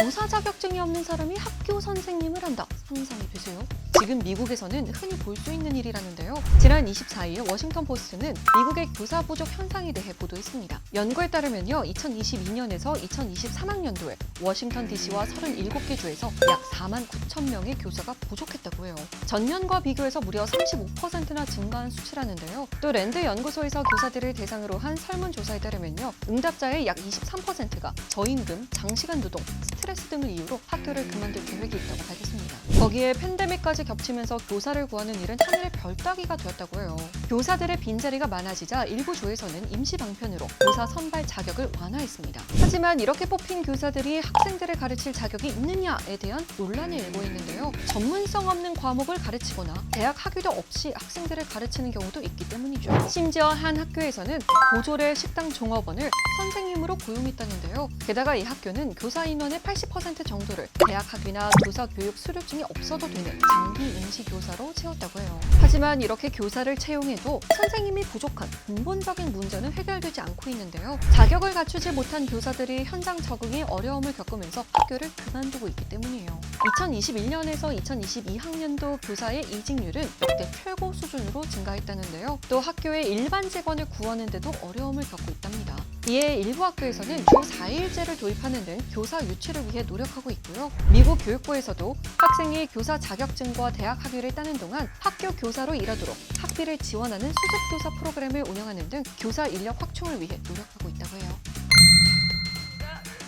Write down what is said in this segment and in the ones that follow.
교사 자격증이 없는 사람이 학교 선생님을 한다. 상상이 되세요? 지금 미국에서는 흔히 볼 수 있는 일이라는데요. 지난 24일 워싱턴 포스트는 미국의 교사 부족 현상에 대해 보도했습니다. 연구에 따르면요, 2022년에서 2023학년도에 워싱턴 DC와 37개 주에서 약 4만 9천 명의 교사가 부족했다고 해요. 전년과 비교해서 무려 35%나 증가한 수치라는데요. 또 랜드 연구소에서 교사들을 대상으로 한 설문조사에 따르면요, 응답자의 약 23%가 저임금, 장시간 노동, 스트레스 등을 이유로 학교를 그만둘 계획이 있다고 밝혔습니다. 거기에 팬데믹까지 겹치면서 교사를 구하는 일은 하늘의 별 따기가 되었다고 해요. 교사들의 빈자리가 많아지자 일부 주에서는 임시 방편으로 교사 선발 자격을 완화했습니다. 하지만 이렇게 뽑힌 교사들이 학생들을 가르칠 자격이 있느냐에 대한 논란이 일고 있는데요. 전문성 없는 과목을 가르치거나 대학 학위도 없이 학생들을 가르치는 경우도 있기 때문이죠. 심지어 한 학교에서는 고졸의 식당 종업원을 선생님으로 고용했다는데요. 게다가 이 학교는 교사 인원의 80% 정도를 대학 학위나 교사 교육 수료증이 없어도 되는 장기 임시 교사로 채웠다고 해요. 하지만 이렇게 교사를 채용해도 선생님이 부족한 근본적인 문제는 해결되지 않고 있는데요. 자격을 갖추지 못한 교사들이 현장 적응에 어려움을 겪으면서 학교를 그만두고 있기 때문이에요. 2021년에서 2022학년도 교사의 이직률은 역대 최고 수준으로 증가했다는데요. 또 학교의 일반 직원을 구하는데도 어려움을 겪고 있답니다. 이에 일부 학교에서는 주 4일제를 도입하는 등 교사 유치를 위해 노력하고 있고요. 미국 교육부에서도 학생이 교사 자격증과 대학 학위를 따는 동안 학교 교사로 일하도록 학비를 지원하는 수습교사 프로그램을 운영하는 등 교사 인력 확충을 위해 노력하고 있다고 해요.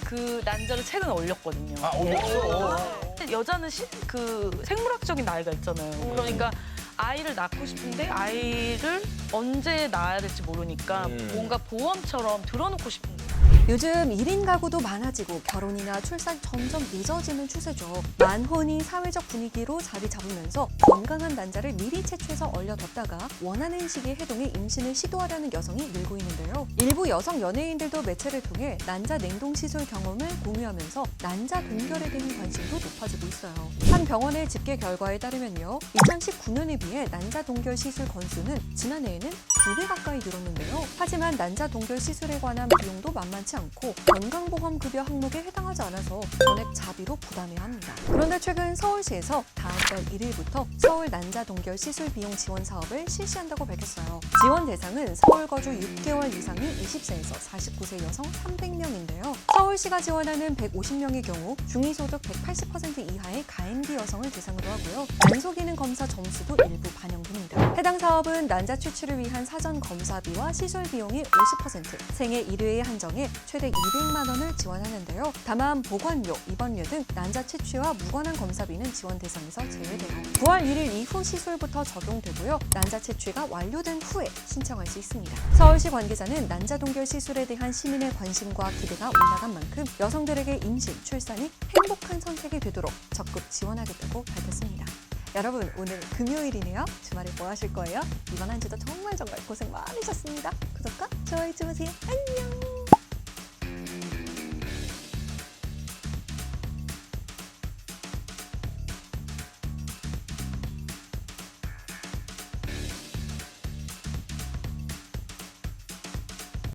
그 난자를 최근에 올렸거든요. 아, 올렸어? 여자는 생물학적인 나이가 있잖아요. 그러니까 아이를 낳고 싶은데 아이를 언제 낳아야 될지 모르니까 뭔가 보험처럼 들어놓고 싶은 거예요. 요즘 1인 가구도 많아지고 결혼이나 출산 점점 늦어지는 추세죠. 만혼이 사회적 분위기로 자리 잡으면서 건강한 난자를 미리 채취해서 얼려뒀다가 원하는 시기에 해동해 임신을 시도하려는 여성이 늘고 있는데요. 일부 여성 연예인들도 매체를 통해 난자 냉동 시술 경험을 공유하면서 난자 동결에 대한 관심도 높아지고 있어요. 한 병원의 집계 결과에 따르면요, 2019년에 비해 난자 동결 시술 건수는 지난해에는 2배 가까이 늘었는데요. 하지만 난자 동결 시술에 관한 비용도 만만치 않고 건강보험급여 항목에 해당하지 않아서 전액 자비로 부담해야 합니다. 그런데 최근 서울시에서 다음 달 1일부터 서울 난자 동결 시술 비용 지원 사업을 실시한다고 밝혔어요. 지원 대상은 서울 거주 6개월 이상인 20세에서 49세 여성 300명인데요. 서울시가 지원하는 150명의 경우 중위소득 180% 이하의 가임기 여성을 대상으로 하고요. 난소기능 검사 점수도 일부 반영됩니다. 해당 사업은 난자 추출을 위한 사전 검사비와 시술 비용이 50%, 생애 1회에 한정해 최대 200만 원을 지원하는데요. 다만 보관료, 입원료 등 난자 채취와 무관한 검사비는 지원 대상에서 제외돼요. 9월 1일 이후 시술부터 적용되고요. 난자 채취가 완료된 후에 신청할 수 있습니다. 서울시 관계자는 난자 동결 시술에 대한 시민의 관심과 기대가 올라간 만큼 여성들에게 임신, 출산이 행복한 선택이 되도록 적극 지원하겠다고 밝혔습니다. 여러분, 오늘 금요일이네요. 주말에 뭐 하실 거예요? 이번 한 주도 정말 고생 많으셨습니다. 구독과 좋아요 잊지 마세요. 안녕!